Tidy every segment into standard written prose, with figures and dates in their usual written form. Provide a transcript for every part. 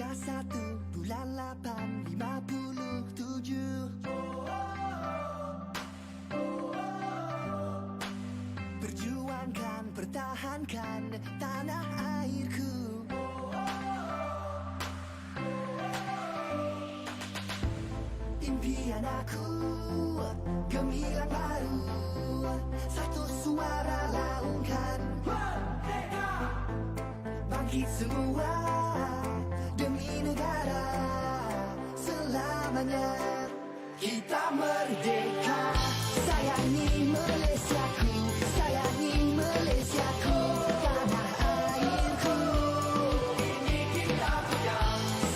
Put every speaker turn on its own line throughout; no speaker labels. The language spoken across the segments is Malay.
31 bulan 8 57. Perjuangkan, pertahankan tanah airku. Impian aku gemilang baru, satu suara laungkan. Merdeka! Bangkit semua demi negara selamanya. Kita merdeka. Sayangi Malaysiaku, sayangi Malaysiaku, tanah airku. Ini kita punya.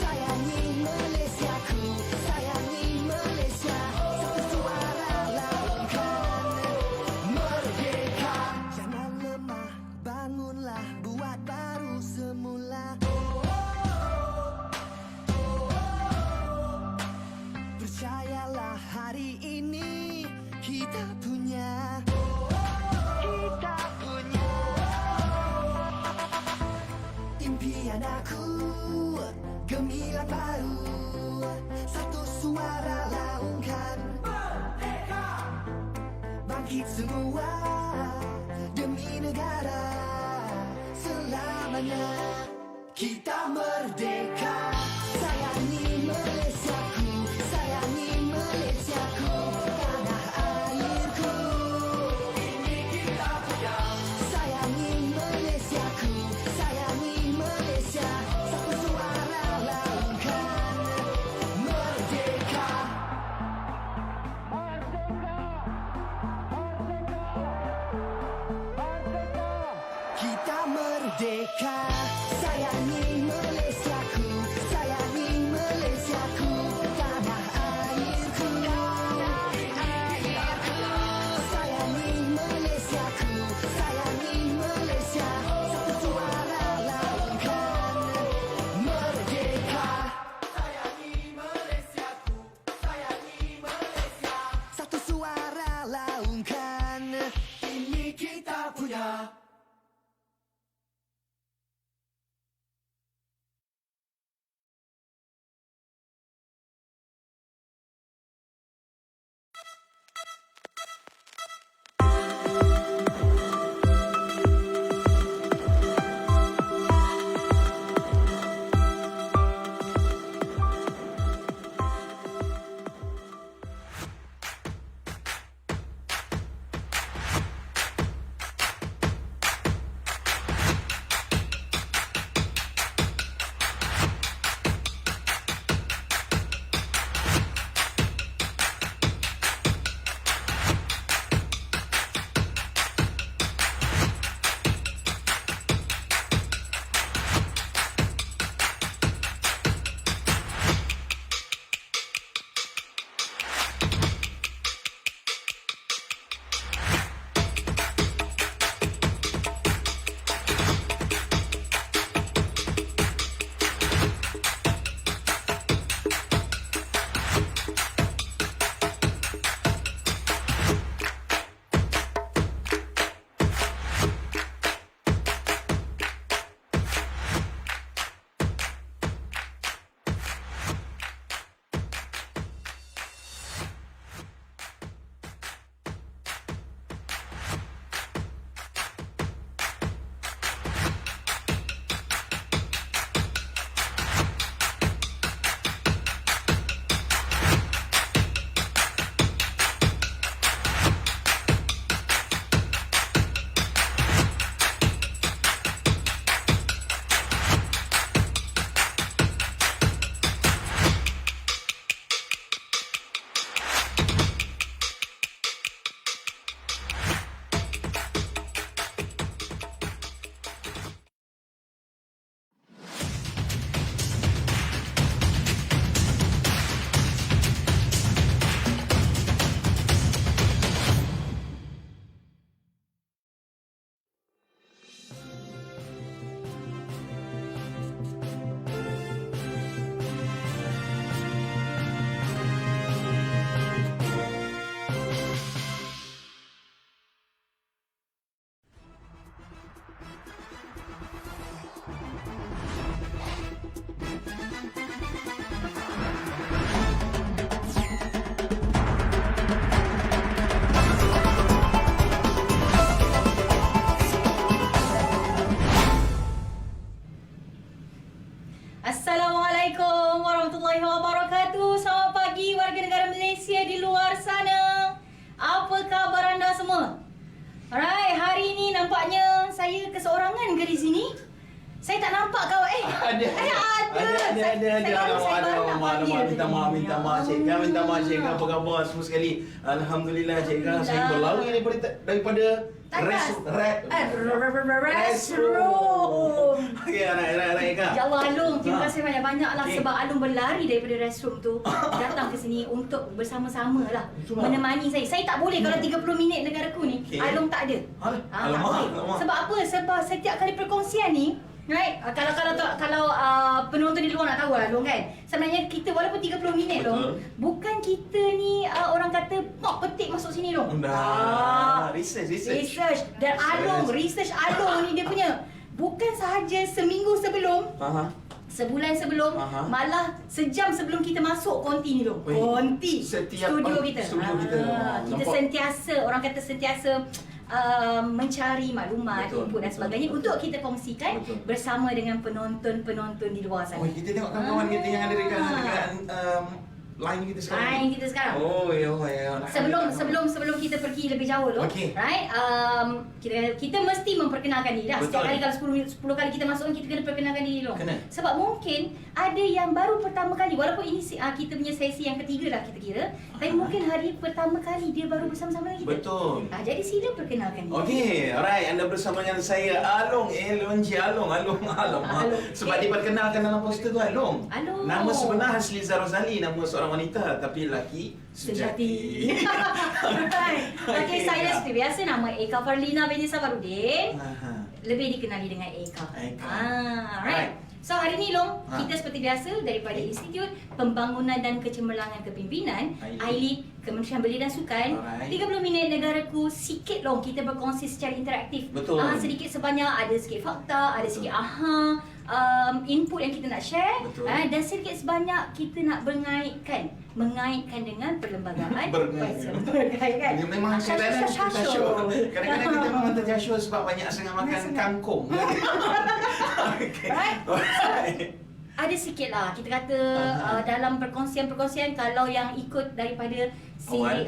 Sayangi Malaysiaku, sayangi Malaysia, satu suara laungkan. Merdeka. Jangan lemah, bangunlah, buat baru semula. Percayalah, hari ini kita punya. Kita punya. Impian aku gemilang baru, satu suara laungkan. Merdeka! Bangkit semua demi negara selamanya. Kita merdeka. Sayangi Malaysiaku, sayangi Malaysiaku, tanah airku. Ini kita punya. Sayangi Malaysiaku, sayangi Malaysia, satu suara laungkan. Merdeka. Kita merdeka. Sayangi Malaysiaku, sayangi Malaysiaku, tanah airku. Sayangi Malaysiaku, sayangi Malaysia, satu suara laungkan. Merdeka. Sayangi Malaysiaku, sayangi Malaysia, satu suara laungkan. Ini kita punya.
saya keseorangan ke di sini? Saya tak nampak kau.
Ada. Minta maaf Cikgu, minta maaf Cikgu. Apa khabar semua sekali? Alhamdulillah Cikgu, saya berlari daripada
restroom.
Okey, right Kak.
Ya Allah Alung, terima kasih banyak-banyak lah sebab Alung berlari daripada restroom tu datang ke sini untuk bersama-sama lah menemani saya. Saya tak boleh kalau 30 minit negaraku ni. Alung tak ada. Tak boleh. Sebab apa? Sebab setiap kali perkongsian ni, right? Kalau penonton di luar nak tahu lah Long kan. Sebenarnya kita walaupun 30 minit Long, bukan kita ni orang kata pok petik masuk sini Long. Research. Dan Along, research Along ni dia punya bukan sahaja seminggu sebelum, sebulan sebelum, malah sejam sebelum kita masuk konti ni Long. Konti studio kita. Kita sentiasa, orang kata sentiasa mencari maklumat, input dan sebagainya untuk kita kongsikan bersama dengan penonton-penonton di luar sana.
Oh, kita tengok kawan-kawan kita yang ada dekat line kita sekarang. Oh, ya. Sebelum kita pergi lebih jauh loh. Right? Kita mesti memperkenalkan diri dah. Setiap kali kalau 10 kali kita masuk kita kena perkenalkan diri loh. Sebab mungkin ada yang baru pertama kali, walaupun ini kita punya sesi yang ketiga lah kita kira, tapi mungkin hari pertama kali dia baru bersama-sama dengan kita. Betul.
Jadi sila perkenalkan diri.
Okey, alright, anda bersama dengan saya Along. Sebab diperkenalkan dalam poster tu Along. Nama sebenar Hasliza Rosali, nama seorang wanita tapi lelaki sejati.
Okey, saya seperti biasa nama Eka Farlina binti Safarudin. Lebih dikenali dengan Eka. Right. So hari ni Long, kita seperti biasa daripada Institut Pembangunan dan Kecemerlangan Kepimpinan AILID, Kementerian Belia dan Sukan. 30 minit negaraku, sikit Long kita berkongsi secara interaktif. Sedikit sebanyak, ada sikit fakta, ada sikit input yang kita nak share, dan sedikit sebanyak kita nak mengaitkan dengan perlembagaan. Berkait.
Memang terjasyur. Kadang-kadang kita memang terjasyur sebab banyak sangat makan kangkung.
Ada sikit lah kita kata dalam perkongsian kalau yang ikut daripada siri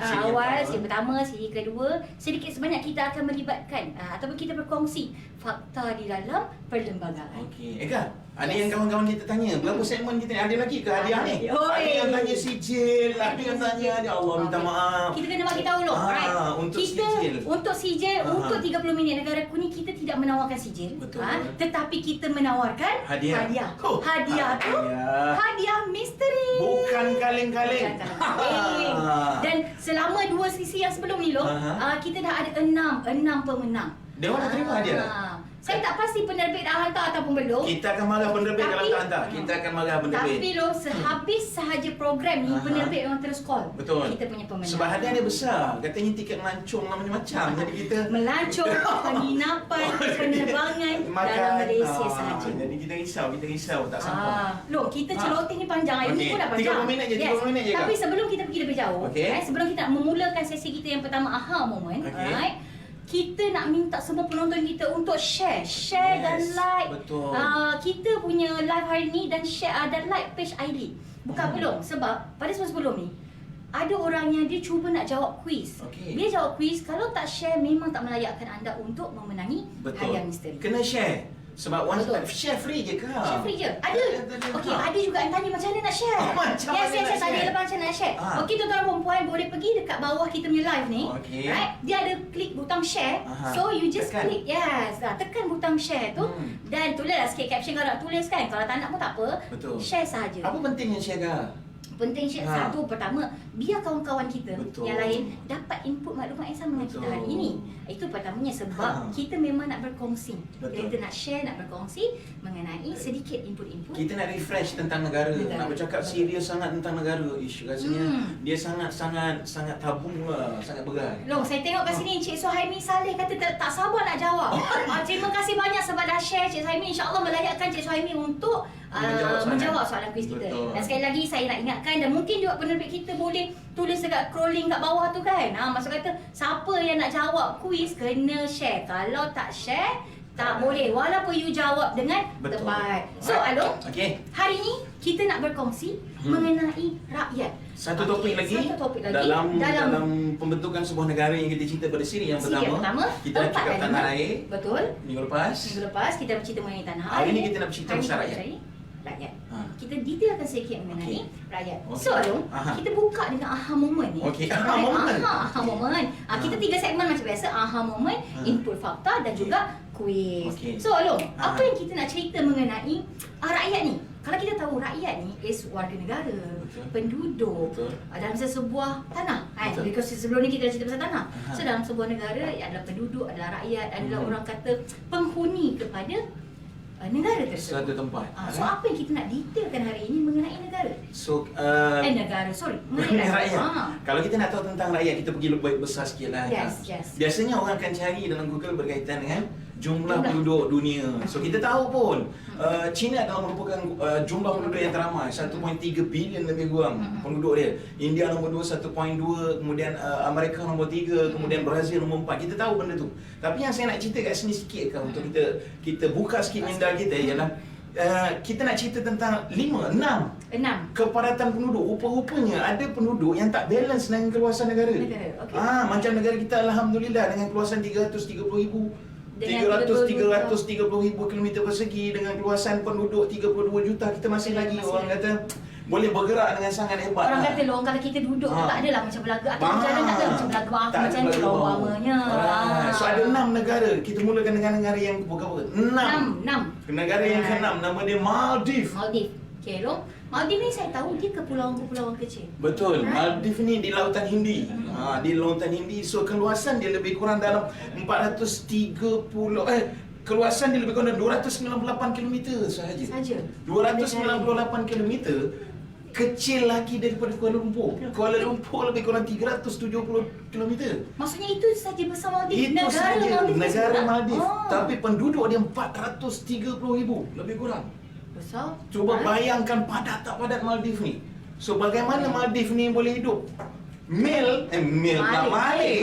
pertama, siri kedua, sedikit sebanyak kita akan melibatkan ataupun kita berkongsi fakta di dalam perlembagaan.
Okey. Eka, ada yang kawan-kawan kita tanya, berapa segmen kita ni? Ada lagi ke hadiah ni? Ada yang tanya sijil, ada yang tanya, ya Allah minta maaf.
Kita kena bagi tahu loh, right?
Untuk sijil.
Untuk sijil, untuk 30 minit negaraku ni kita tidak menawarkan sijil. Tetapi kita menawarkan hadiah. Hadiah misteri.
Bukan kaleng-kaleng.
Dan selama 2 sesi yang sebelum ni loh, kita dah ada 6 pemenang.
Dia orang dah terima hadiah dah?
Saya tak pasti penerbit dah hantar ataupun belum.
Kita akan marah penerbit kalau tak hantar. Kita akan marah penerbit.
Tapi loh, sehabis sahaja program ni, penerbit memang terus call.
Betul.
Kita punya pemenang.
Sebab hadiah dia besar. Katanya tiket melancong lah macam-macam. Jadi kita
melancong, penginapan, penerbangan dalam Malaysia sahaja.
Jadi kita risau tak sampai.
Loh, kita celoteh ni panjang. Ini pun dah panjang.
30 minit je, 30 minit je.
Tapi sebelum kita pergi lebih jauh, sebelum kita memulakan sesi kita yang pertama, aha moment, right? Kita nak minta semua penonton kita untuk share dan like.
Betul.
Kita punya live hari ni dan share dan like page AILID. Bukan belum, sebab pada sebelum ni ada orang yang dia cuba nak jawab kuis. Dia jawab kuis, kalau tak share memang tak melayakkan anda untuk memenangi hadiah misteri.
Kena share. Sebab share free je ke?
Share free je. Ada. Okey, ada juga yang tanya macam mana nak share. Yes, ada lepas macam mana nak share. Okey, tuan-tuan dan puan boleh pergi dekat bawah kita punya live ni. Right? Dia ada klik butang share. So you just click, tekan butang share tu dan tulislah sikit caption kalau nak tulis kan. Kalau tak nak pun tak apa. Share saja.
Apa pentingnya share ke?
Penting satu, pertama, biar kawan-kawan kita yang lain dapat input maklumat yang sama dengan kita hari ini. Itu pertamanya sebab kita memang nak berkongsi. Kita nak share, nak berkongsi mengenai sedikit input-input.
Kita nak refresh tentang negara. Nak bercakap serius sangat tentang negara. Isu rasanya dia sangat tabu lah, sangat berat.
Long, saya tengok kat sini Cik Suhaimi Saleh kata tak sabar nak jawab. Terima kasih banyak sebab dah share Cik Suhaimi. InsyaAllah melayakkan Cik Suhaimi untuk menjawab soalan kuis kita. Dan sekali lagi saya nak ingatkan, dan mungkin juga penerbit kita boleh tulis dekat scrolling kat bawah tu kan. Maksud kata siapa yang nak jawab kuis kena share. Kalau tak share Tak boleh. Walaupun you jawab dengan tepat. So, Along, hari ni kita nak berkongsi mengenai rakyat.
Satu topik lagi dalam pembentukan sebuah negara yang kita cerita pada siri yang pertama. Kita nak cakap tanah air.
Betul.
Minggu lepas
kita bercerita mengenai tanah air.
Hari ni kita nak bercerita pasal rakyat.
Kita detailkan sedikit mengenai rakyat. So, Along, kita buka dengan aha moment ni.
Aha moment.
Aha moment. Kita 3 segmen macam biasa. Aha moment, input fakta dan juga kuis. So, Along, apa yang kita nak cerita mengenai rakyat ni? Kalau kita tahu rakyat ni is warga negara, penduduk dalam sebuah tanah. Because sebelum ni kita dah cerita pasal tanah. So, dalam sebuah negara adalah penduduk, adalah rakyat, adalah orang kata penghuni kepada negara tersebut.
Suatu tempat.
So apa yang kita nak detailkan hari ini mengenai negara?
So
mengenai
rakyat. Kalau kita nak tahu tentang rakyat, kita pergi lebih besar sikit lah. Biasanya orang akan cari dalam Google berkaitan dengan jumlah penduduk dunia. So kita tahu pun China adalah merupakan jumlah penduduk yang teramai, 1.3 bilion lebih kurang penduduk dia. India nombor 2, 1.2, kemudian Amerika nombor 3, kemudian Brazil nombor 4. Kita tahu benda tu. Tapi yang saya nak cerita kat sini sikit untuk kita buka sikit minda kita ialah kita nak cerita tentang 6 kepadatan penduduk. Rupa-rupanya ada penduduk yang tak balance dengan keluasan negara. Macam negara kita alhamdulillah dengan keluasan 330,000 kilometer persegi dengan keluasan penduduk 32 juta, kita masih lagi orang kata boleh bergerak dengan sangat hebat.
Orang kata long kalau kita duduk tu tak adalah macam belaga atau berjalan tak ada macam belaga macam tu umpamanya.
So ada 6 negara. Kita mulakan dengan negara yang berapa? 6. Negara yang ke-6 nama dia Maldives.
Okey, long. Maldives ni saya tahu dia kepulauan-kepulauan kecil.
Betul. Maldives ni di Lautan Hindi. Di Lautan Hindi. So keluasan dia lebih kurang dalam 430 keluasan dia lebih kurang 298 km sahaja. 298 km kecil lagi daripada Kuala Lumpur. Kuala Lumpur lebih kurang 370 km.
Maksudnya itu saja besar Maldives.
Itu saja negara Maldives. Tapi penduduk dia 430,000 lebih kurang.
Besar.
Cuba bayangkan padat tak padat Maldives ni. So bagaimana Maldives ni boleh hidup? Malay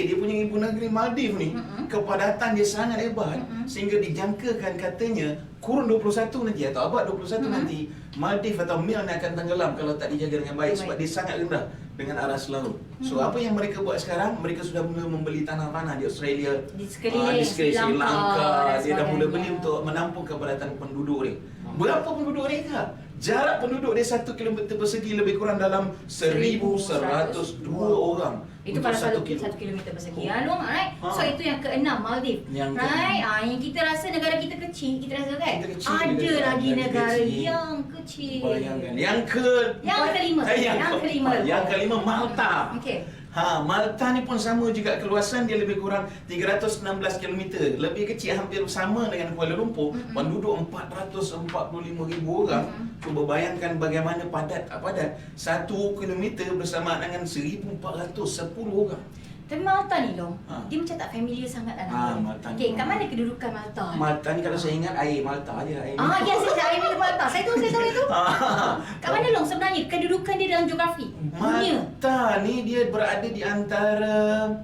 dia punya ibu negeri Maldives ni kepadatan dia sangat hebat sehingga dijangkakan katanya kurun 21 nanti atau abad 21 nanti Maldives atau Malay ni akan tenggelam kalau tak dijaga dengan baik sebab dia sangat rendah dengan aras laut. So apa yang mereka buat sekarang, mereka sudah mula membeli tanah-tanah di Australia, di sekeliling Sri Lanka, dia dah mula beli untuk menampung kepadatan penduduk dia. Berapa penduduk mereka? Jarak penduduk dia 1 km persegi lebih kurang dalam 1,102 orang.
Itu pada 1 km persegi. Alright. So itu yang ke-6 Maldives. Right. Yang kita rasa negara kita kecil, kita rasa kan? Ada lagi negara yang kecil.
Bayangkan. Yang kelima Malta. Malta ni pun sama juga, keluasan dia lebih kurang 316 km. Lebih kecil, hampir sama dengan Kuala Lumpur. Penduduk 445,000 orang. Cuba bayangkan bagaimana padat tak padat. 1 km bersamaan dengan 1,410 orang.
Tapi Malta ni Long, dia macam tak familiar sangat dalam
Malta.
kat mana kedudukan Malta?
Malta ni kalau saya ingat air Malta je.
Ya, saya air minum Malta. Saya tahu itu. Kat mana Long sebenarnya kedudukan dia dalam geografi dunia?
Malta ni dia berada di antara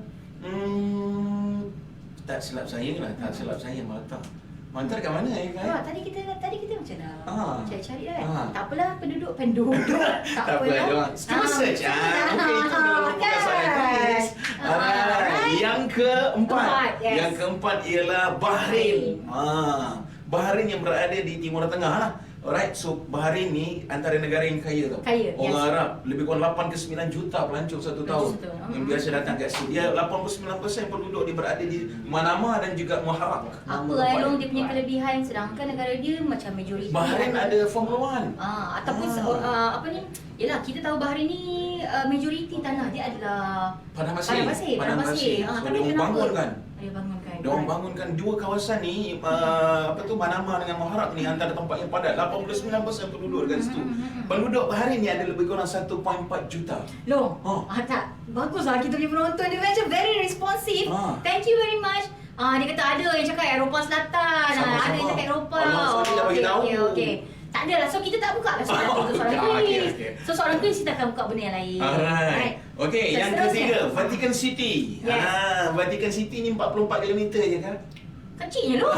tak silap saya Malta. Malta kat mana
Tadi kita macam dah cari kan. Tak apalah penduduk. Tak apalah.
Cuma search. Okey, itu dalam buku saya tulis. Yang keempat ialah Bahrain. Bahrain yang berada di Timur Tengah lah. Alright, so Bahrain ni antara negara yang kaya tau. Orang Arab lebih kurang 8 ke 9 juta pelancong satu tahun yang biasa datang kat sini. Dia 89% penduduk dia berada di Manama dan juga Muharraq.
Apa Long dia punya kelebihan sedangkan negara dia macam majoriti.
Bahrain ada Formula 1.
Ataupun apa ni? Yalah, kita tahu Bahrain ni majoriti tanah dia adalah padang pasir.
Tapi kenapa? Dia
bangunkan.
bangunkan dua kawasan ni, Manama dengan Muharraq ni antara tempat yang padat. 89% penduduk dekat situ. Penduduk Bahrain ni ada lebih kurang 1.4 juta.
Long, tak. Baguslah kita punya penonton dia macam very responsive. Thank you very much. Dia kata ada yang cakap Eropah Selatan, ada yang cakap Eropah. Okey. Tak adalah, so kita tak buka lah soalan kuis. So soalan kuis kita akan buka benda yang lain.
Alright. Okey, yang ketiga, Vatican City. Vatican City ni 44 km je kan?
Kecilnya lu.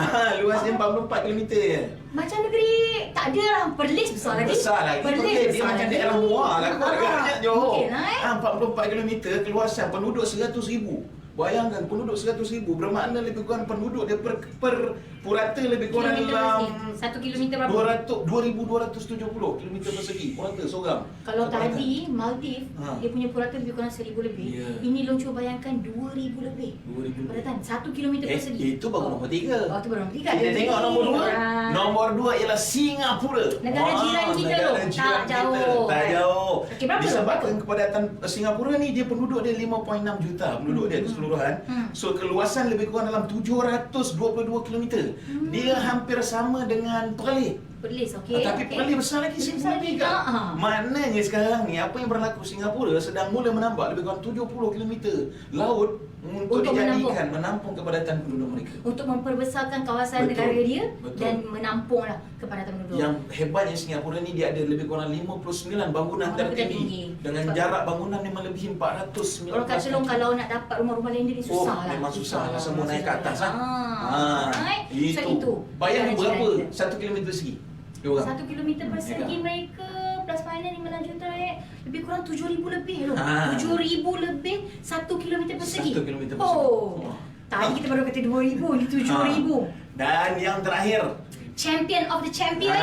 Luasnya 44 km je.
Macam negeri tak ada lah. Perlis besar lagi.
Besar lagi.
Perlis
Okey, dia
besar
macam
lagi.
daerah Muar lah kot agaknya Johor.
Mungkin lah
44 km keluasan, penduduk 100,000. Bayangkan penduduk 100,000 bermakna lebih kurang penduduk dia per purata lebih kurang dalam
1 kilometer berapa?
2,270 km persegi purata seorang.
Kalau tadi Maldives dia punya purata lebih kurang 1,000 lebih.
Ya.
Ini Long cuba bayangkan 2,000 lebih.
2,000
Puratan 1 kilometer persegi.
Itu baru nombor 3.
Oh, tu baru nombor 3.
Kita tengok nombor 2. Nombor 2 ialah Singapura.
Negara jiran kita tu.
Negara jiran
Tak
kita.
jauh.
Tak jauh.
Okey, berapa?
Disebabkan kepadatan Singapura ni dia penduduk dia 5.6 juta penduduk dia keseluruhan. So keluasan lebih kurang dalam 722 km. Dia hampir sama dengan Perlis.
Perlis, okey.
Tapi Perlis besar lagi,
Perlis
1000
besar
lebih
lagi.
kan. Maknanya sekarang ni apa yang berlaku Singapura sedang mula menambah lebih kurang 70 km laut untuk dijadikan menampung kepadatan penduduk mereka.
Untuk memperbesarkan kawasan
Betul.
negara dia
Betul.
dan menampunglah kepadatan penduduk.
Yang hebatnya Singapura ni dia ada lebih kurang 59 bangunan tertinggi dengan jarak bangunan yang melebihi 419
orang kata long kalau nak dapat rumah-rumah lain dia susah lah.
memang susah lah, semua naik ke atas lah.
Right. So itu.
Bayang
Jiran
berapa?
kita.
1 kilometer segi. Dia orang.
1 kilometer persegi
Ya.
mereka plus minus 5 juta lebih kurang 7,000 lebih loh.
Ha.
7,000 lebih 1 kilometer persegi.
1 kilometer persegi.
Oh. Tadi kita baru kata 2,000, ini 7,000.
Dan yang terakhir,
Champion of the champion.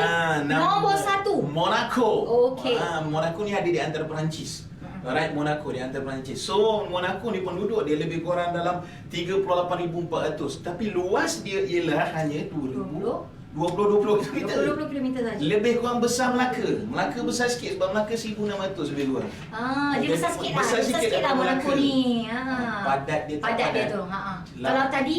Nombor 1.
Monaco.
Okey.
Monaco ni ada di antara Perancis. Alright, Monaco di antara Perancis. So, Monaco ni penduduk dia lebih kurang dalam 38,400. Tapi luas dia ialah hanya 20 km.
20 km saja.
Lebih kurang besar Melaka. Melaka besar sikit sebab Melaka 1,600 lebih kurang.
Dia besar sikit lah.
Besar sikit
lah
daripada
Monaco
Melaka.
ni.
Padat dia tak
Padat dia
padat.
tu. Kalau tadi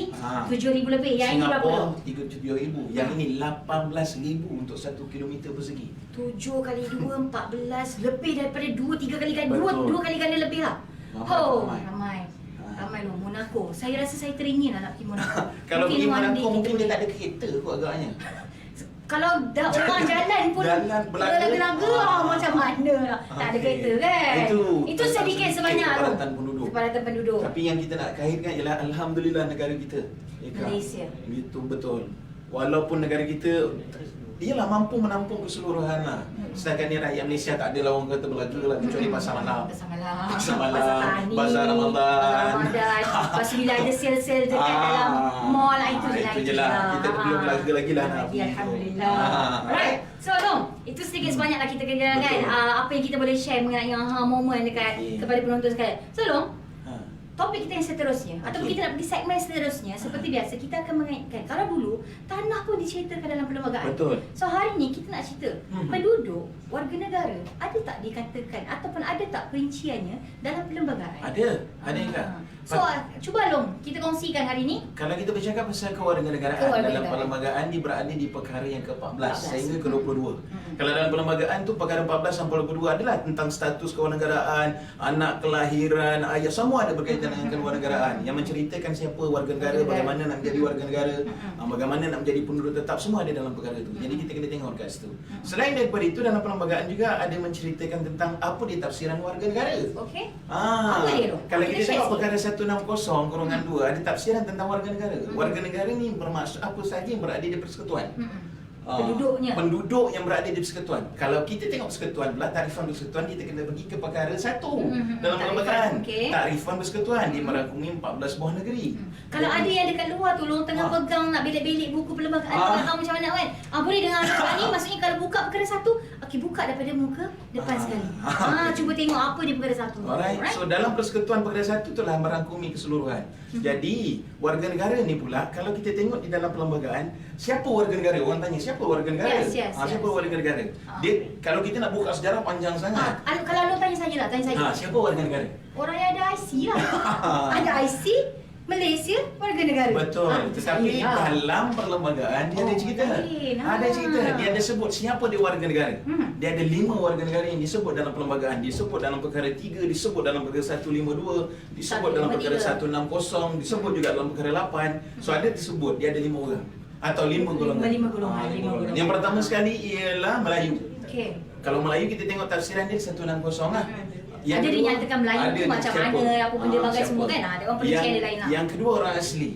7,000 lebih. Yang ini berapa?
Singapura 37,000. Yang ini 18,000 untuk 1 kilometer persegi.
7 kali 2, 14. Lebih daripada 2-3 kali ganda.
Betul.
2 kali ganda lebih lah.
Ramai.
Ramai loh Monaco. Saya rasa saya teringin lah nak pergi Monaco.
Kalau pergi
one day
Monaco
kita
mungkin dia
boleh.
tak ada kereta kot agaknya.
Kalau dah orang jalan pun
Jalan belaga.
laga-laga macam mana lah. Tak ada
Okey.
kereta kan.
Itu
sedikit sebanyak tu.
kepadatan penduduk.
Kepadatan penduduk.
Tapi yang kita nak kaitkan ialah alhamdulillah negara kita. Eka.
Malaysia.
Itu betul. Walaupun negara kita ialah mampu menampung keseluruhan lah. Sedangkan ni rakyat Malaysia tak adalah orang kata belaga lah kecuali pasar malam.
Pasar malam.
Pasar malam,
Tani,
Pasar Ramadan.
Lepas tu bila ada sale-sale dekat dalam mall lah, itu je lah.
Itu je lah. Kita belum belaga lagi lah nak pergi tu.
Alhamdulillah. Right. So Long, itu sedikit sebanyak lah kita kena kan apa yang kita boleh share mengenai momen dekat kepada penonton sekalian. So Long, topik kita yang seterusnya ataupun kita nak pergi segmen seterusnya seperti biasa kita akan mengaitkan kalau dulu tanah pun diceritakan dalam perlembagaan.
Betul.
So hari ni kita nak cerita penduduk warga negara ada tak dikatakan ataupun ada tak perinciannya dalam perlembagaan?
Ada Eka.
So cuba Long kita kongsikan hari ni.
Kalau kita bercakap pasal kewarganegaraan dalam perlembagaan dia berada di perkara yang ke-14 sehingga ke-22. Kalau dalam perlembagaan tu perkara 14 sampai 22 adalah tentang status kewarganegaraan, anak kelahiran, ayah, semua ada berkaitan dengan kewarganegaraan yang menceritakan siapa warga negara, bagaimana nak menjadi warga negara, bagaimana nak menjadi penduduk tetap, semua ada dalam perkara itu. Jadi kita kena tengok kat situ. Selain daripada itu dalam perlembagaan juga ada menceritakan tentang apa dia tafsiran warga negara.
Okey. Apa dia tu?
Kalau kita
Kita share
tengok
sikit.
perkara 160/2 ada tafsiran tentang warga negara. Warga negara ni bermaksud apa sahaja yang berada di persekutuan.
Penduduknya.
Penduduk yang berada di persekutuan. Kalau kita tengok persekutuan pula, takrifan persekutuan kita kena pergi ke perkara 1 dalam perlembagaan.
Okey.
Takrifan persekutuan dia merangkumi 14 buah negeri.
Kalau ada yang dekat luar tu Long tengah pegang nak belik-belik buku perlembagaan tak tahu macam mana kan. Boleh dengar sekarang ni maksudnya kalau buka perkara 1, okey buka daripada muka depan sekali. Cuba tengok apa dia perkara 1.
Alright. So dalam persekutuan perkara 1 itulah merangkumi keseluruhan. Jadi warga negara ni pula kalau kita tengok di dalam perlembagaan, siapa warga negara? Orang tanya siapa warga negara? Siapa warga negara? Dia kalau kita nak buka sejarah panjang sangat.
Kalau Long tanya sajalah, tanya saja.
Siapa warga negara?
Orang yang ada IC lah. Ada IC Malaysia warga negara.
Betul. Tetapi dalam perlembagaan dia ada cerita. Ada cerita. Dia ada sebut siapa dia warga negara. Dia ada 5 warga negara yang disebut dalam perlembagaan. Disebut dalam perkara 3, disebut dalam perkara 152, disebut dalam perkara 160, disebut juga dalam perkara 8. So ada disebut dia ada 5 orang atau 5 golongan.
5 golongan.
Yang pertama sekali ialah Melayu.
Okey.
Kalau Melayu kita tengok tafsiran dia 160 lah.
Ada dinyatakan Melayu tu macam mana, apa benda bagai semua kan. Ada orang perincian dia lain lah.
Yang kedua orang asli.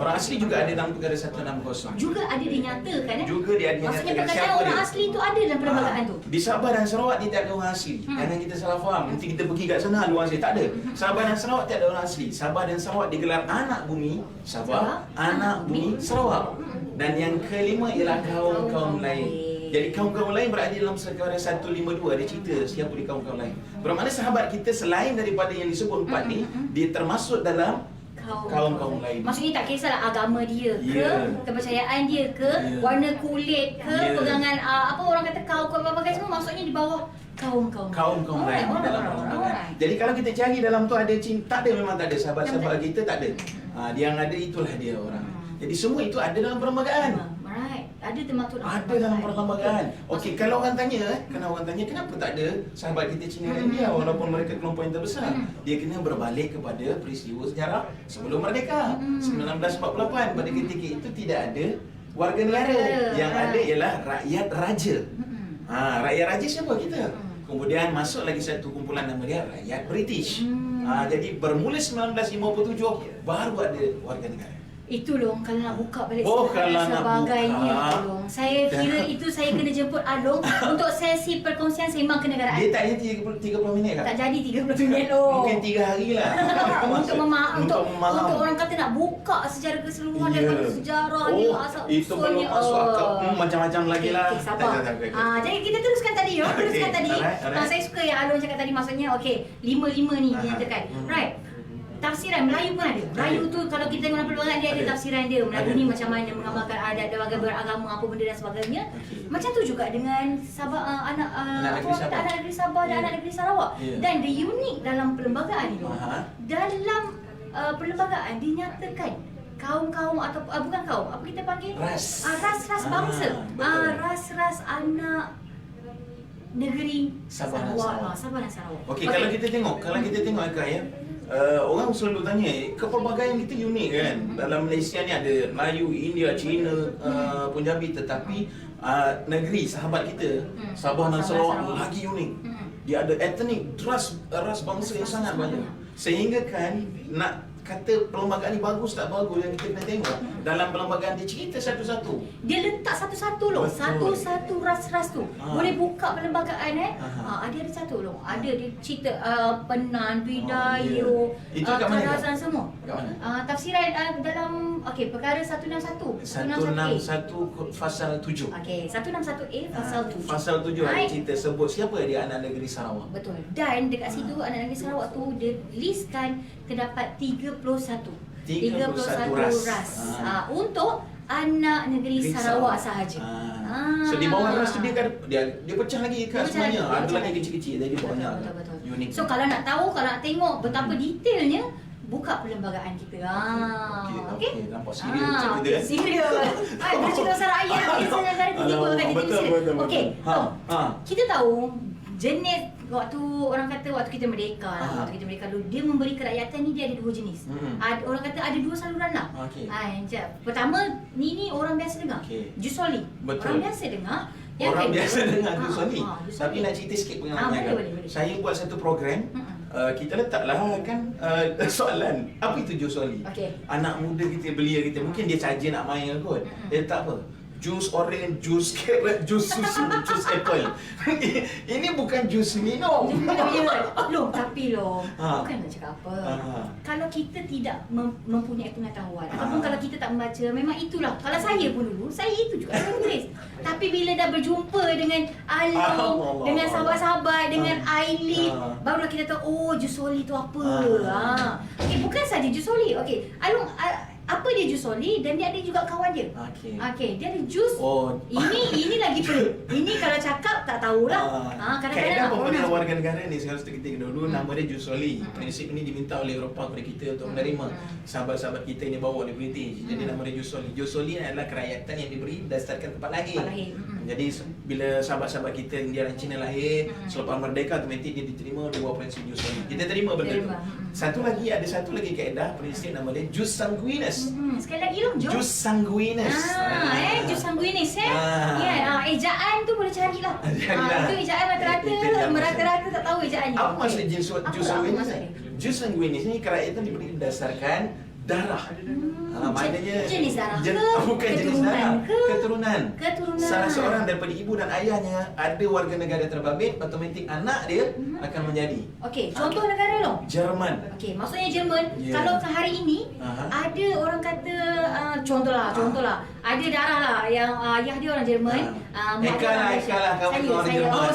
Orang asli juga ada dalam perkara 160.
Juga ada dinyatakan
Juga dia ada
Maksudnya
dinyatakan.
perkataan orang asli tu ada dalam perlembagaan tu.
Di Sabah dan Sarawak dia tak ada orang asli. Jangan kita salah faham. Nanti kita pergi kat sana ada orang asli. Tak ada. Sabah dan Sarawak tak ada orang asli. Sabah dan Sarawak digelar anak bumi Sabah, anak bumi Sarawak. Dan yang kelima ialah kaum-kaum lain. Jadi kaum-kaum lain berada dalam perkara 152. Dia cerita siapa di kaum-kaum lain. Bermakna sahabat kita selain daripada yang disebut 4 ni, dia termasuk dalam kaum-kaum lain.
Maksudnya tak kisahlah agama dia ke, kepercayaan dia ke,
Ya.
warna kulit ke, pegangan apa orang kata kaum apa semua, maksudnya di bawah kaum-kaum
lain dalam perlembagaan. Jadi kalau kita cari dalam tu ada cinta, tak ada, memang tak ada. Sahabat-sahabat kita tak ada. Dia yang ada itulah dia orang. Jadi semua itu ada dalam perlembagaan.
Right. Ada termaktub
Ada dalam perlembagaan. Okey, kalau orang tanya, kenapa tak ada sahabat kita Cina dan India walaupun mereka kelompok yang terbesar? Dia kena berbalik kepada peristiwa sejarah sebelum merdeka 1948. Pada ketika itu tidak ada warga negara. Yang ada ialah rakyat raja. Rakyat raja siapa kita? Kemudian masuk lagi satu kumpulan nama dia rakyat British. Jadi bermula 1957 baru ada warga negara.
Itu Long, kalau nak buka balik
kalau nak
sebagainya
buka.
Long. Saya kira itu saya kena jemput Along untuk sesi perkongsian sembang kenegaraan.
Dia tak jadi 30 minit kan?
Tak jadi 30 minit Long.
Mungkin 3 hari lah.
untuk orang kata nak buka secara keseluruhan daripada sejarah ni asal
itu belum masuk akal. Macam-macam lagi lah.
Okay, sabar. Jadi kita teruskan tadi ya. Teruskan tadi. Saya suka yang Along cakap tadi, maksudnya okey, 5 ni dinyatakan. Right. Tafsiran Melayu pun ada. Melayu tu kalau kita tengok dalam perlembagaan dia ada tafsiran dia. Melayu ni macam mana menggambarkan adat dan beragama apa benda dan sebagainya. Macam tu juga dengan Sabah anak negeri Sabah dan anak negeri Sarawak. Dan the unik dalam perlembagaan ni, dalam perlembagaan dinyatakan kaum-kaum atau bukan kaum, apa kita panggil? Ras bangsa. Ras anak negeri Sabah dan Sarawak.
Okey, kalau kita tengok Eka ya. Orang selalu tanya, kepelbagaian kita unik kan. Dalam Malaysia ni ada Melayu, India, Cina, Punjabi, tetapi negeri sahabat kita Sabah dan Sarawak lagi unik. Dia ada etnik, ras bangsa yang sangat banyak. Sehingga kan nak kata perlembagaan ni bagus tak bagus, yang kita kena tengok dalam perlembagaan dia cerita satu-satu.
Dia letak satu-satu loh, satu-satu ras-ras tu. Boleh buka perlembagaan ada satu loh. Ada dia cerita Penan, Bidayu, Karasan semua. Tafsiran dalam perkara 161.
161 fasal 7.
161A fasal 7.
Fasal 7 ada cerita sebut siapa dia anak negeri Sarawak.
Betul. Dan dekat situ anak negeri Sarawak tu dia listkan terdapat 31 ras. Untuk anak negeri Sarawak sahaja.
So di bawah ras tu dia pecah lagi kat sebenarnya. Ada lagi kecil-kecil jadi banyak.
Betul.
Unik.
So kalau nak tahu, kalau nak tengok betapa detailnya, buka perlembagaan kita. Okey.
Nampak serius macam kita kan.
Serius. Dia cerita pasal rakyat Malaysia negara ketiga kan kita ni. Okey. Kita tahu jenis waktu kita merdeka dulu, dia memberi kerakyatan ni dia ada 2 jenis. Orang kata ada 2 saluran lah. Pertama ni orang biasa dengar. Jusoli. Orang biasa dengar.
Orang biasa dengar Jusoli. Tapi nak cerita sikit pengalaman kan. Saya buat satu program. Kita letaklah kan soalan, apa itu Jusoli? Anak muda kita belia kita, mungkin dia saja nak main kot. Dia letak apa? Jus orange, jus carrot, jus susu, jus apple. Ini bukan jus minum.
Tapi bukan nak cakap apa. Kalau kita tidak mempunyai pengetahuan ataupun kalau kita tak membaca, memang itulah. Kalau saya pun dulu, saya itu juga saya tulis. Tapi bila dah berjumpa dengan Along, dengan sahabat-sahabat, dengan Aileen, barulah kita tahu Jusoli tu apa. Bukan saja Jusoli. Along apa dia Jusoli dan dia ada juga kawan dia. Dia ada jus. Ini lagi perlu. Ini kalau cakap tak tahulah. Kadang-kadang
pembentuk warga negara ni sekarang ketika dulu nama dia Jusoli. Prinsip ini diminta oleh Eropah kepada kita untuk menerima sahabat-sahabat kita ini bawa oleh British. Jadi nama dia Jusoli. Jusoli adalah kerakyatan yang diberi berdasarkan tempat lahir. Jadi bila sahabat-sahabat kita India dan Cina lahir, selepas merdeka automatik dia diterima di bawah prinsip Jusoli. Kita terima benda tu. Ada satu lagi kaedah prinsip nama dia jus sanguinis.
Sekali lagi dong,
jus sanguinis.
Jus sanguinis ejaan tu boleh carilah. Itu ejaan merata-rata tak tahu ejaannya.
Apa maksud jus sanguinis? Jus sanguinis ni kerakyatan diberi berdasarkan darah. Maknanya
jenis darah ke?
bukan jenis darah, keturunan.
Keturunan.
Salah seorang daripada ibu dan ayahnya ada warga negara terbabit, automatik anak dia akan menjadi.
Okey, contoh negara lo.
Jerman.
Okey, maksudnya Jerman.
Ya.
Kalau hari ini ada orang kata contohlah, ada darah lah yang ayah dia orang Jerman, mak dia orang Malaysia.
Eka lah kahwin dengan orang Jerman.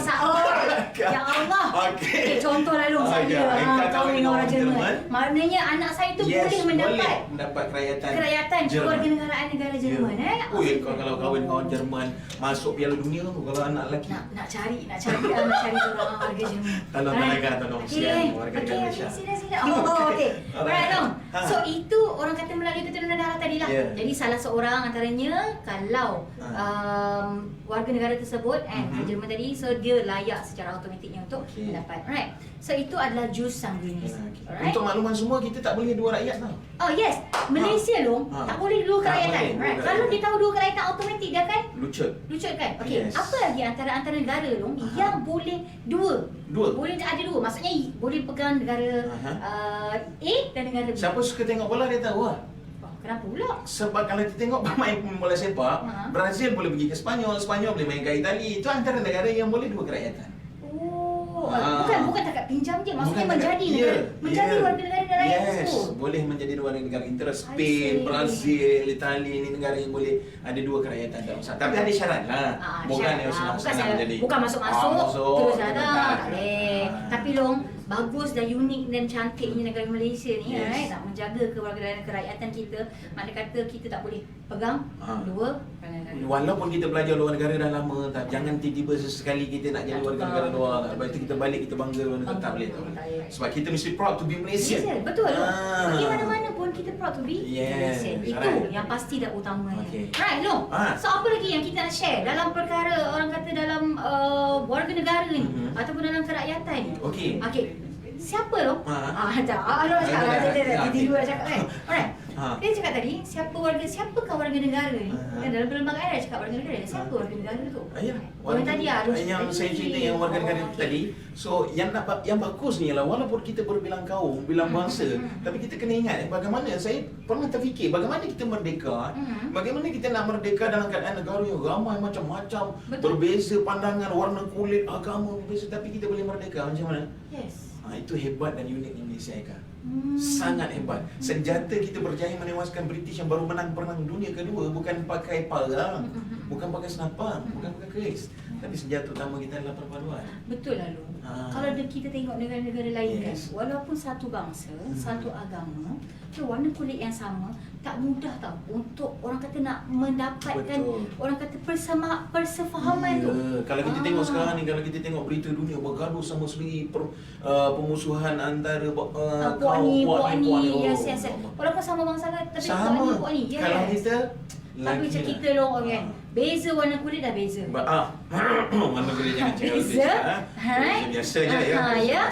Ya Allah.
Okey.
Contoh lah lo saya
Eka
kahwin dengan orang Jerman. Maknanya anak saya tu boleh mendapat kerajaan kewarganegaraan negara Jerman.
Kalau kahwin dengan orang Jerman, masuk Piala Dunia tu kalau anak lelaki.
Nak cari orang warga Jerman.
Tolong warga negara Malaysia.
Sila. Okey. Alright, Long. So itu orang kata melalui keturunan darah tadi lah. Jadi salah seorang antaranya kalau warga negara tersebut Jerman tadi, so dia layak secara automatiknya untuk mendapat. Alright. So itu adalah jus sanguinis. Alright.
Untuk makluman semua, kita tak boleh dua rakyat tau.
Oh yes, Malaysia Long tak boleh dua kerakyatan. Right. Kalau dia tahu dua kerakyatan, automatik dia akan
lucut
kan? Okey. Apa lagi antara negara Long yang boleh dua? Boleh ada dua. Maksudnya boleh pegang negara A dan negara B.
Siapa suka tengok bola dia tahu lah.
Kenapa pula?
Sebab kalau kita tengok pemain bola sepak, Brazil boleh pergi ke Spanyol boleh main ke Itali. Itu antara negara yang boleh dua kerakyatan.
Bukan takat pinjam je, maksudnya menjadi warga negara lain tersebut.
Boleh menjadi warga negara interest. Spain, Brazil, Itali, ini negara yang boleh ada dua kerakyatan dalam satu. Tapi ada syarat lah. Bukan masuk-masuk terus ada, tak boleh. Tapi Long, bagus dan unik dan cantiknya negara Malaysia ni, right? Nak menjaga kewarganegaraan kerakyatan kita. Makna kata kita tak boleh pegang dua. Walaupun kita belajar luar negara dah lama, jangan tiba-tiba sesekali kita nak jadi warga negara luar. Lepas itu kita balik, kita bangga luar negara. Tak boleh. Sebab kita mesti proud to be Malaysian.
Betul. Pergi mana-mana pun kita proud to be Malaysian. Itu yang pasti dah utamanya. Right, Long. So apa lagi yang kita nak share dalam perkara orang kata dalam warga negara ni ataupun dalam kerakyatan ni?
Okey.
Siapa lo? Alok cakap lah. Tiba-tiba cakap kan? Alright. Dia cakap tadi, siapakah warga negara ni? Dalam perlembagaan ada cakap warga negara. Siapa warga negara tu? Orang tadi
yang saya cerita yang warga negara tadi. So yang bagus ni ialah walaupun kita berbilang kaum, bilang bangsa, tapi kita kena ingat bagaimana saya pernah terfikir bagaimana kita merdeka, bagaimana kita nak merdeka dalam keadaan negara yang ramai macam-macam, berbeza pandangan, warna kulit, agama berbeza, tapi kita boleh merdeka macam mana?
Yes.
Itu hebat dan unik Indonesia, Eka. Sangat hebat. Senjata kita berjaya menewaskan British yang baru menang perang dunia kedua bukan pakai parang, bukan pakai senapang, bukan pakai keris, tapi senjata utama kita adalah perpaduan.
Betul lah Long. Kalau kita tengok negara-negara lain kan, walaupun satu bangsa, satu agama, warna kulit yang sama, tak mudah tau untuk orang kata nak mendapatkan orang kata persefahaman tu.
Kalau kita tengok sekarang ni, kalau kita tengok berita dunia bergaduh sama sendiri, pemusuhan antara
puan ni, yes. Walaupun sama bangsa kan, tapi puan ni, yes.
Kalau kita
tapi macam kita lo kan, beza warna kulit dah beza.
Warna kulit jangan cakap beza. Biasa je ya.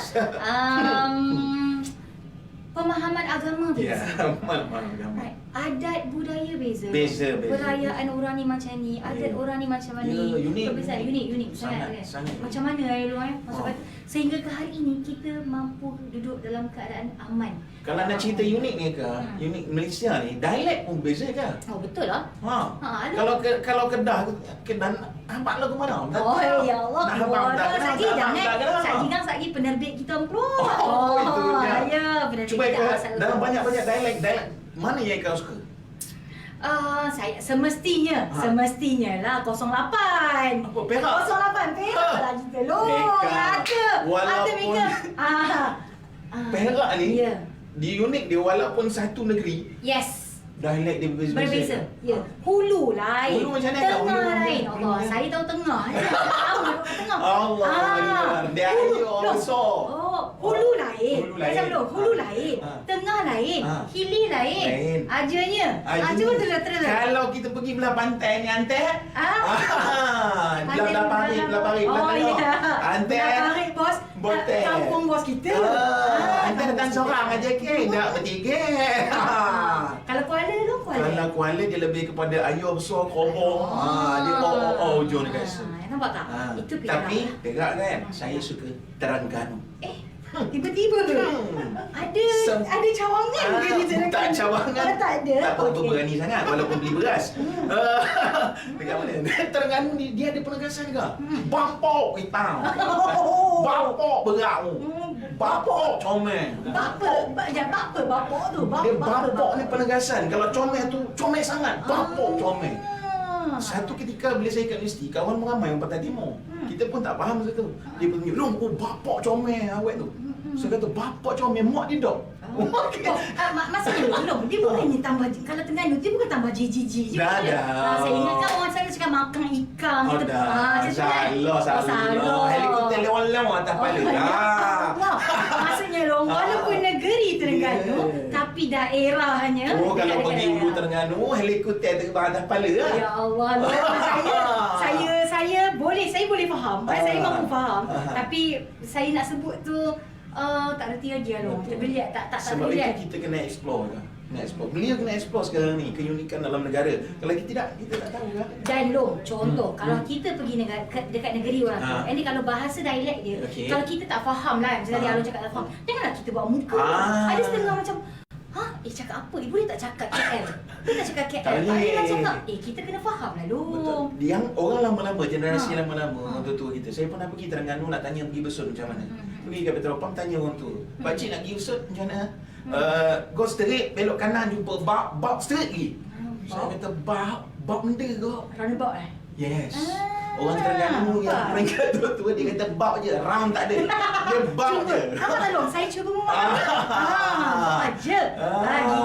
Pemahaman agama beza.
Pemahaman agama.
Adat budaya beza. Perayaan orang ni macam ni, adat orang ni macam ni. Unik sangat. Macam mana lu sehingga ke hari ini kita mampu duduk dalam keadaan aman.
Kalau nak cerita unik ni unik Malaysia ni, dialek pun beza ke?
Betul lah.
Kalau Kedah nampak lagu mana?
Ya Allah. Satgi penerbit kita pula.
Itu dia.
Ya, penerbit
cuba dalam banyak-banyak dialek mana yang kau suka?
Saya semestinya lah 08.
Apa Perak?
08 Perak lah kita lo.
Walaupun Perak ni di unik dia walaupun satu negeri.
Yes.
Dialek dia berbeza.
Ya. Hulu lain.
Hulu macam mana?
Tengah lain. Allah, saya tahu tengah. Tengah.
Allah. Dia ayo also.
Hulu lain. Macam tu, hulu lain. Tengah lain. Hilir lain. Ajanya. Cuba terus.
Kalau kita pergi belah pantai ni Antek. Belah parit.
Antek bos. Kampung bos kita.
Antek datang seorang aja ke? Tak bertiga.
Kalau Kuala tu
Kalau Kuala dia lebih kepada ayam besar, korong. Dia ujung dekat situ.
Nampak tak? Itu Perak.
Tapi Perak kan, saya suka Terengganu.
Tiba-tiba ada cawangan ke kita?
Tak cawangan.
Tak ada.
Tak apa berani sangat walaupun beli beras. Dekat mana? Terengganu ni dia ada penegasan ke? Bampok hitam. Bampok berat. Bampok comel.
Bapak tu.
Dia bampok ni penegasan. Kalau comel tu comel sangat. Bampok comel. Satu ketika bila saya kat universiti, kawan ramai orang Pantai Timur. Kita pun tak faham masa tu. Dia pun tunjuk, "Long, bapak comel awet tu." Saya kata, "Bapak comel, muak dia dok."
Maksudnya Long, dia bukannya tambah, kalau Terengganu dia bukan tambah jiji je.
Dah.
Saya ingat kan orang sana cakap makan ikan.
Salah. Helikopter lewat-lewat atas kepala.
Maksudnya Long, walaupun negeri Terengganu, tapi daerahnya.
Kalau pergi Ulu Terengganu, helikopter terbang atas kepala lah.
Ya Allah, Long, saya boleh faham. Saya mampu faham. Tapi saya nak sebut tu tak reti lagi lah Long. Tergeliat, tak
Sebab
tergeliat.
itu kita kena explore kan. Belia kena explore sekarang ni keunikan dalam negara. Kalau kita tak tahu kan.
Dan Long, contoh kalau kita pergi dekat negeri orang tu, ini kalau bahasa dialek dia, kalau kita tak faham lah, misalnya dia Along cakap tak faham, janganlah kita buat muka. Ada setengah macam, cakap apa? Boleh tak cakap KL? Boleh tak cakap KL? Tak boleh cakap. Kita kena faham lah Long.
Betul. Yang orang lama-lama, generasi lama-lama, orang tua-tua kita. Saya pernah pergi Terengganu nak tanya pergi Besut macam mana. Pergi ke Petropam tanya orang tua. "Pakcik nak pergi Besut macam mana?" Go straight, belok kanan jumpa bab straight lagi. Saya kata bab benda ke?
Roundabout
Yes. Orang Terengganu yang peringkat tua-tua dia kata bab je, round tak ada. Dia bab je.
Nampak tak Long? Saya cuba memahami. Aja.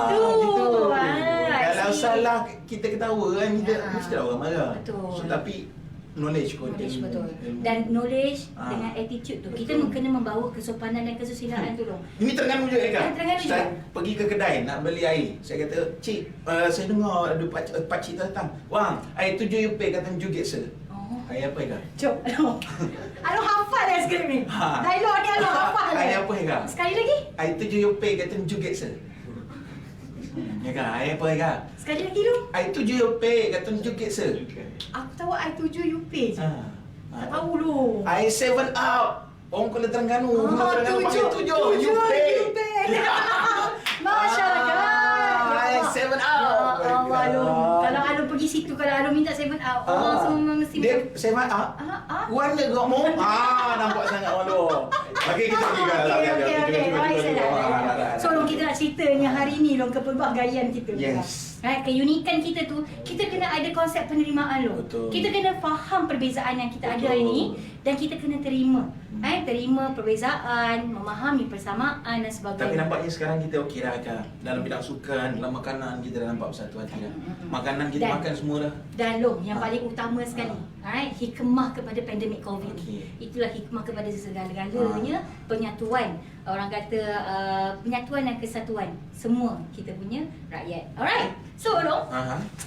Gitu.
Kalau salah kita ketawa kan, kita mestilah orang marah.
Betul.
So tapi knowledge pun.
Knowledge betul. Dan knowledge dengan attitude tu. Kita kena membawa kesopanan dan kesusilaan tu Long.
Ini Terengganu je kan?
Terengganu juga.
Saya pergi ke kedai nak beli air. Saya kata, "Cik, saya dengar ada pakcik datang. Wang, air 7 rupiah kata jugit sir." Air apa kan?
Jom, Along hafal dah skrip ni. Dialog ni Along hafal.
Air apa kan?
Sekali lagi.
Air 7 rupiah kata jugit sir. Ya kan? Air apa kan?
Sekali lagi Long.
Air 7 rupiah kata jugit sir.
Aku tahu air 7 UP je. Tak tahu Long.
Air 7 up. Orang Kuala Terengganu. Terengganu panggil 7 rupiah.
Masyarakat.
Air 7 up.
Ya Allah Long. Kalau Along pergi situ, kalau Along minta 7 up, orang semua mesti
dia 7 up. Warna kamu. Nampak sangat malu. Okey, kita pergi ke dalam.
So Long, kita nak ceritanya hari ni Long, kepelbagaian kita.
Yes.
Keunikan kita tu, kita kena ada konsep penerimaan Long.
Betul.
Kita kena faham perbezaan yang kita ada hari ni dan kita kena terima. Terima perbezaan, memahami persamaan dan sebagainya.
Tapi nampaknya sekarang kita okey dah Kak. Dalam bidang sukan, dalam makanan kita dah nampak bersatu hati dah. Makanan kita makan semua dah.
Dan Long, yang paling utama sekali, hikmah kepada pandemik COVID. Itulah hikmah kepada segala-galanya, penyatuan. Orang kata penyatuan dan kesatuan semua kita punya rakyat. Alright. So Long,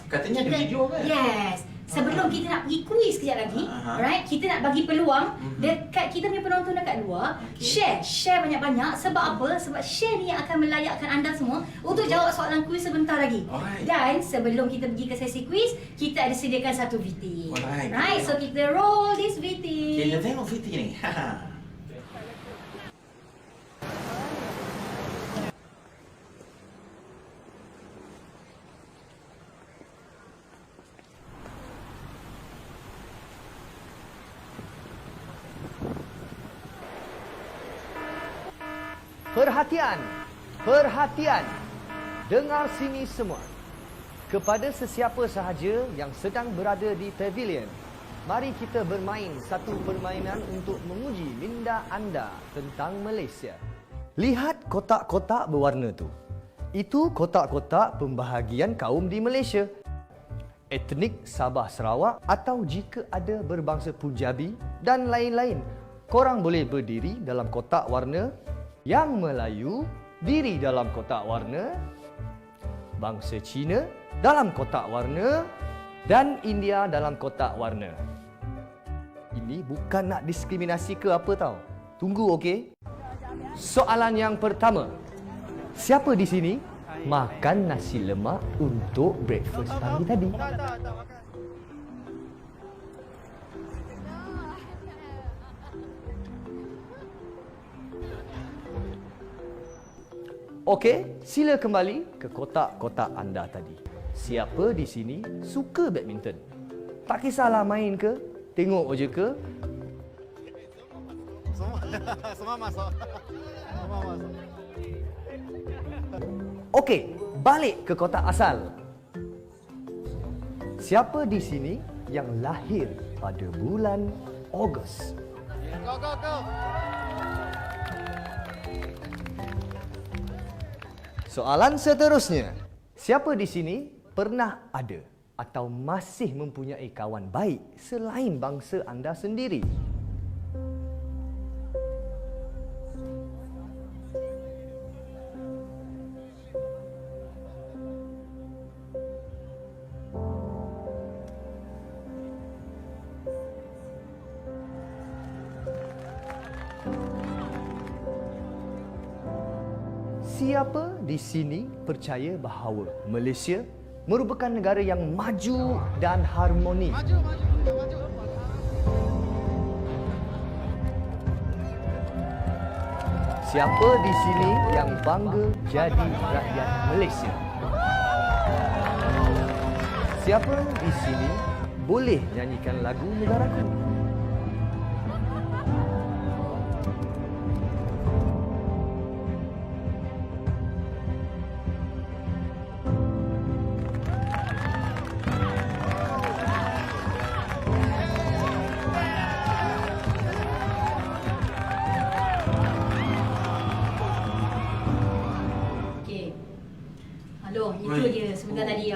katanya ada video kan?
Yes. Sebelum kita nak pergi kuis kejap lagi, alright, kita nak bagi peluang dekat kita punya penonton dekat luar, share banyak-banyak. Sebab apa? Sebab share ni yang akan melayakkan anda semua untuk jawab soalan kuis sebentar lagi. Dan sebelum kita pergi ke sesi kuis, kita ada sediakan satu VT. Right, so kita roll this VT.
Kita tengok VT ni.
Perhatian. Dengar sini semua. Kepada sesiapa sahaja yang sedang berada di pavilion, mari kita bermain satu permainan untuk menguji minda anda tentang Malaysia. Lihat kotak-kotak berwarna tu. Itu kotak-kotak pembahagian kaum di Malaysia. Etnik Sabah Sarawak atau jika ada berbangsa Punjabi dan lain-lain. Korang boleh berdiri dalam kotak warna. Yang Melayu diri dalam kotak warna, bangsa Cina dalam kotak warna dan India dalam kotak warna. Ini bukan nak diskriminasi ke apa tau. Tunggu okey. Soalan yang pertama. Siapa di sini makan nasi lemak untuk breakfast pagi tadi? Okey, sila kembali ke kotak-kotak anda tadi. Siapa di sini suka badminton? Tak kisahlah main ke, tengok je ke.
Semua masuk.
Okey, balik ke kotak asal. Siapa di sini yang lahir pada bulan Ogos?
Go.
Soalan seterusnya. Siapa di sini pernah ada atau masih mempunyai kawan baik selain bangsa anda sendiri? Siapa di sini percaya bahawa Malaysia merupakan negara yang maju dan harmoni?
Maju.
Siapa di sini yang bangga jadi rakyat Malaysia? Siapa di sini boleh nyanyikan lagu negaraku?
Itu je sebentar tadi.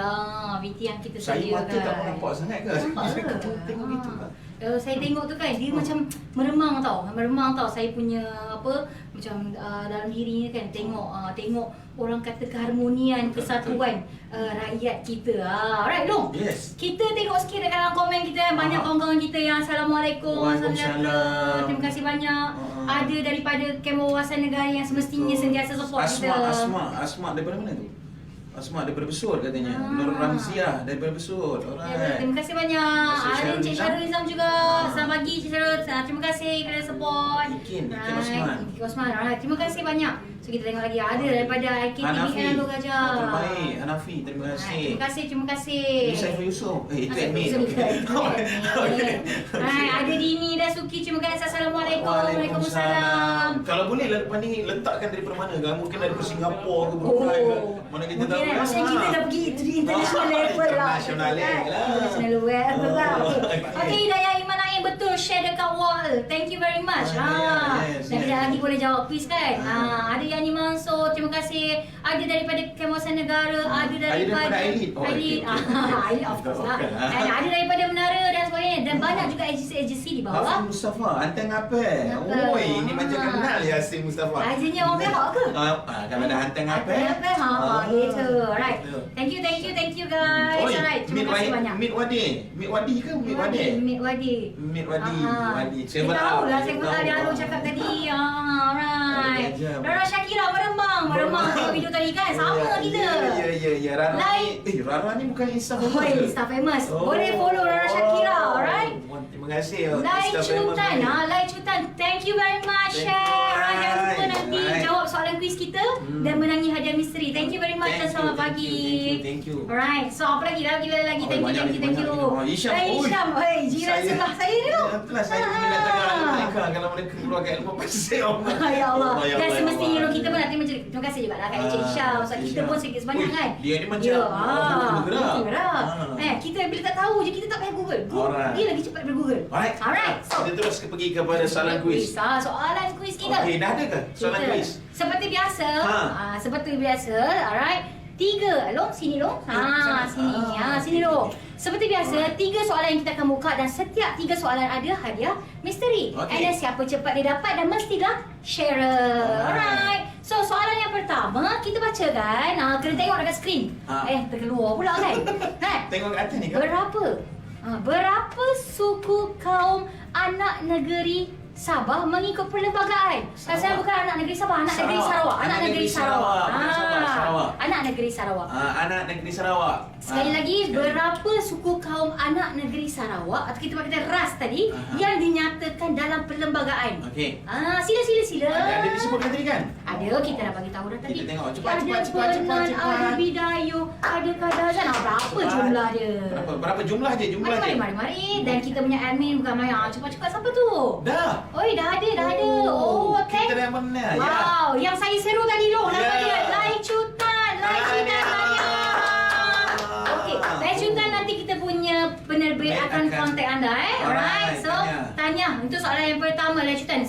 VT yang kita
Saya
sediakan.
mata tak nampak sangat ke?
Nampak ke?
Tengok gitu kan?
Saya tengok tu kan, dia macam meremang tau. Saya punya apa, macam dalam diri ni kan, tengok orang kata keharmonian, kesatuan rakyat kita. Alright, Long.
Yes.
Kita tengok sikit dekat dalam komen kita, banyak kawan-kawan kita yang Assalamualaikum.
Waalaikumsalam.
Terima kasih banyak. Ada daripada Kem Wawasan Negara yang semestinya sentiasa support kita.
Asma daripada mana tu? Asma daripada Besut katanya. Nur Ramziah daripada Besut. Alright.
Terima kasih banyak.
Terima kasih,
Ada Encik
Syarul
Syarul Nizam juga. Selamat pagi Encik Syarul. Terima kasih kerana support.
Ikin Osman.
Ikin Osman. Alright, terima kasih banyak. So kita tengok lagi. Ada daripada
Hanafi.
IKTBN Alur Gajah.
Terbaik. Hanafi, terima kasih.
Terima kasih.
Saiful Yusof. Itu admin.
Alright, ada Dini dan Suki. Terima kasih. Assalamualaikum. Waalaikumsalam.
Kalau boleh lepas ni letakkan daripada mana ke? Mungkin daripada Singapura ke Brunei ke? Mana kita tahu.
Mungkin maksudnya kita dah pergi to the international level lah.
International level lah.
International level lah.
Okay.
Okay, Hidayah Iman Naim betul share dekat wall. Thank you very much.
Yes,
Dan kejap lagi boleh jawab quiz kan. Ada Yani Mansur, terima kasih. Ada daripada Kemuasan Negara, ada daripada
Aileen.
Aileen, of course lah. Dan ada daripada Menara dan sebagainya, dan banyak juga agensi-agensi di bawah.
Hafiz Mustafa, Anteng apa? Oi, ini macam kenal ya Hafiz Mustafa.
Agensinya orang Perak ke?
Kalau ada Anteng apa?
Gitu. Right. Thank you guys. Alright, terima kasih banyak.
Mid Wadi ke? Mid Wadi.
Saya tahu lah, dia Alur cakap tadi. Alright. Rara Syakira meremang tengok video tadi kan. Sama kita.
Ya. Rara ni bukan Insta famous.
Insta famous. Boleh follow Rara Syakira. Alright.
Terima kasih.
Lai Cutan. Thank you very much. Jangan lupa nanti jawab soalan kuis kita dan menangi hadiah misteri. Thank you very much dan selamat pagi.
Thank you.
Alright. So apa lagi? Thank you.
Hisham.
Jiran sebelah saya ni tu.
Itulah saya minat tengah mereka kalau mereka keluarkan ilmu pasal.
Ya Allah. Dan semestinya kita pun nanti terima kasih juga lah kat Encik Hisham. Sebab kita pun sikit sebanyak kan.
Dia ni macam
bergerak. Kita bila tak tahu je kita tak payah Google. Dia lagi cepat daripada Google.
Alright. So kita terus pergi kepada soalan kuis.
Soalan kuis kita.
Okey, dah ada ke soalan kuis?
Seperti biasa, alright. 3, Long, sini Long. Sini Long. Seperti biasa, 3 soalan yang kita akan buka dan setiap 3 soalan ada hadiah misteri.
Okay.
And then siapa cepat dia dapat dan mestilah share. Alright. So soalan yang pertama kita baca kan. Kena tengok dekat skrin. Terkeluar pula kan.
Tengok kat atas ni kan.
Berapa suku kaum anak negeri Sabah mengikut perlembagaan? Saya bukan anak negeri Sabah, anak negeri Sarawak. Anak negeri Sarawak. Sekali lagi, berapa suku kaum anak negeri Sarawak atau kita kata ras tadi yang dinyatakan dalam perlembagaan?
Okey.
Sila.
Ada disebutkan tadi kan?
Ada, kita dah bagi tahu dah tadi.
Kita tengok cepat.
Ada Bidayu, ada Kadazan. Berapa jumlah dia?
Berapa jumlah je?
Mari. Dan kita punya admin bukan main. Cepat-cepat siapa tu?
Dah.
Oi, dah ada. Oh, thank
Kita dah benar.
Wow, yang saya seru tadi loh. Nama
Ya.
dia Lai Cutan Tanya. Okey, Lai Cutan nanti kita punya penerbit akan kontak anda Alright. So, tanya untuk soalan yang pertama Lai Cutan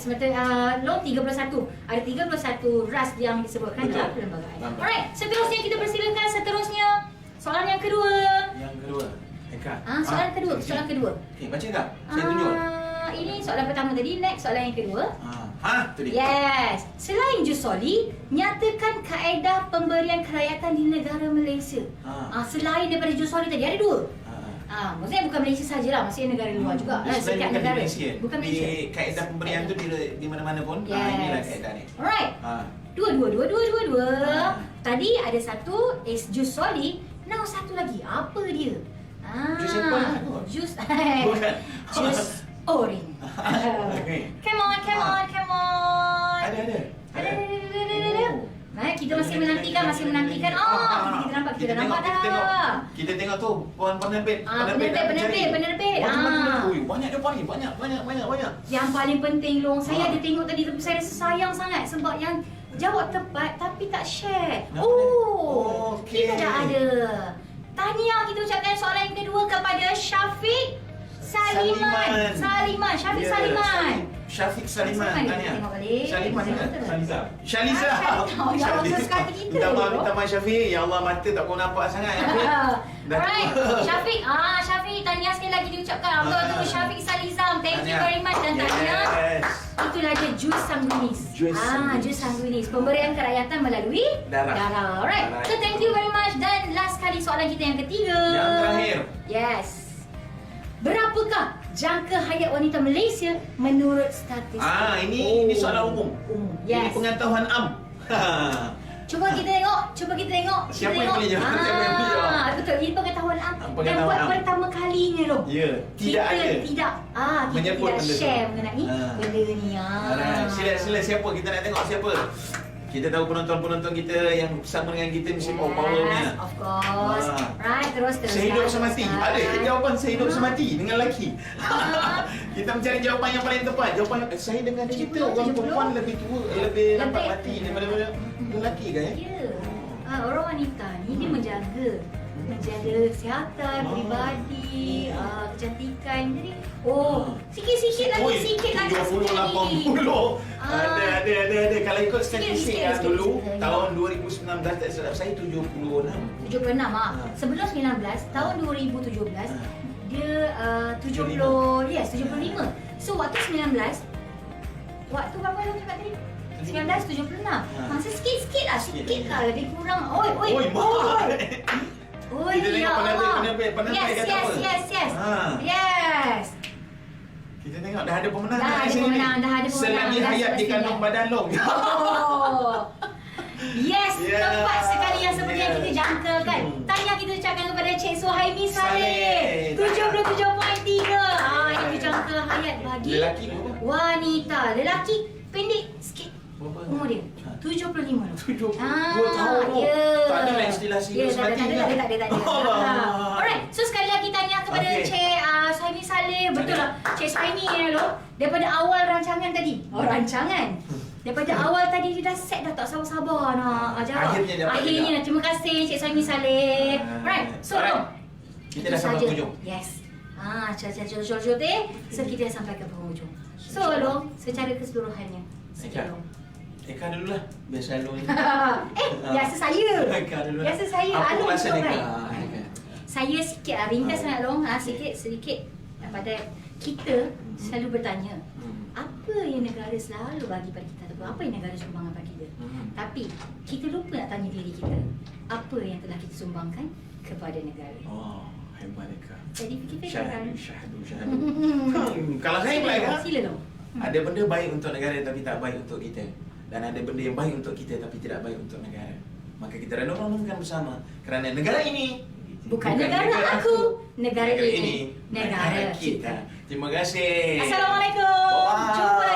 lo 31. Ada 31 ras yang disebutkan dalam perlembagaan. Alright, seterusnya kita persilakan soalan yang kedua.
Eka.
Soalan kedua.
Okey, baca tak? Saya tunjuk.
Ini soalan pertama tadi, next soalan yang kedua.
Tu dia.
Yes. Selain jus soli, nyatakan kaedah pemberian kerakyatan di negara Malaysia. Selain daripada jus soli tadi ada dua. Maksudnya bukan Malaysia sajalah, maksudnya negara luar juga. Setiap negara. Bukan Malaysia.
Di kaedah pemberian tu di mana-mana pun. Inilah kaedah ni.
Alright. Dua. Tadi ada satu is jus soli. Now satu lagi. Apa dia?
Jus apple lah kot.
Jus.
Bukan.
Jus orange.
Okay.
Come on.
Ada.
Baik, kita masih menantikan. Kita nampak, kita dah nampak dah.
Kita tengok tu penerbit.
Penerbit.
Ui, banyak dia panggil, banyak.
Yang paling penting Long, saya ada tengok tadi tapi saya rasa sayang sangat sebab yang jawab tepat tapi tak share.
Okey.
Kita dah ada. Tahniah kita ucapkan soalan yang kedua kepada Syafiq Saliman.
Syafiq Saliman. Tanya.
Tengok balik.
Saliman kan? Shaliza.
Ya Allah, terus kata kita.
Minta maaf Syafiq. Ya Allah, mata tak kau nampak sangat.
Alright, Syafiq. Syafiq, tahniah sekali lagi diucapkan. Betul Syafiq Salizam. Thank you very much dan tahniah. Itulah dia jus sanguinis. Jus sanguinis. Pemberian kerakyatan melalui darah. Alright. So thank you very much dan last kali soalan kita yang ketiga.
Yang terakhir.
Yes. Berapakah jangka hayat wanita Malaysia menurut statistik?
Ini soalan umum.
Yes.
Ini pengetahuan am.
Cuba kita tengok.
Siapa yang boleh jawab?
Betul. Ini pengetahuan am. Dan
Pengetahuan
buat
am.
pertama kalinya loh.
Ya, tidak ada.
Kita
Menyebut
tidak
benda tu.
share mengenai benda ni.
Sila siapa? Kita nak tengok siapa. Kita tahu penonton-penonton kita yang sama dengan kita mesti powernya.
Of course. Right, terus.
Saya hidup semati. Ada jawapan saya hidup semati dengan lelaki. Kita mencari jawapan yang paling tepat. Jawapan saya dengan cerita orang perempuan lebih tua, lebih lambat mati daripada lelaki kan ya?
Ya. Orang wanita ni dia menjaga kesihatan peribadi, kecantikan. Jadi sikit lagi
70, 80. Ada. Kalau ikut statistik yang dulu tahun 2019 tak silap saya 76.
76 Sebelum 19 tahun 2017 dia 75. So waktu 19 waktu berapa yang cakap tadi? 1976. Masa sikit lah lebih kurang. Oi.
Kita tengok penerbit kata apa?
Yes.
Kita tengok dah ada pemenang.
Dah ada pemenang.
Selagi hayat di kandung badan long.
Yes, tepat sekali yang seperti yang kita jangkakan. Tahniah kita ucapkan kepada Cik Suhaimi Saleh. 77.3. Itu jangka hayat bagi
Lelaki berapa?
wanita. Lelaki pendek sikit. Umur dia 75 loh.
2 tahun. Tak ada lah istilah serius mati.
Tak ada. Alright, so sekali lagi tanya kepada Cik Suhaimi Saleh. Betul lah, Cik Suhaimi ni loh. Daripada awal rancangan tadi. Daripada awal tadi dia dah set dah, tak sabar-sabar nak jawab. Akhirnya terima kasih Cik Suhaimi Saleh. Alright, so
kita dah sampai hujung.
Yes. Jol-jol deh. So kita dah sampai ke penghujung. So Long, secara keseluruhannya. Sikit Long.
Eka dululah. Biasa Long ni.
Biasa saya.
Eka dulu.
Biasa saya.
Apa rasa
Long,
Eka?
Saya sikit ringkas sangat Long. Sedikit pada kita selalu bertanya apa yang negara selalu bagi pada kita ataupun apa yang negara sumbangkan pada kita. Tapi kita lupa nak tanya diri kita, apa yang telah kita sumbangkan kepada negara.
Hebat Eka.
Jadi fikir-fikir kan.
Syahdu. Kalau saya pula Eka,
sila Long.
ada benda baik untuk negara tapi tak baik untuk kita. Dan ada benda yang baik untuk kita tapi tidak baik untuk negara. Maka kita renungkan bersama kerana negara ini
Bukan negara aku, negara ini, negara kita.
Terima kasih.
Assalamualaikum.
Bye-bye.
Jumpa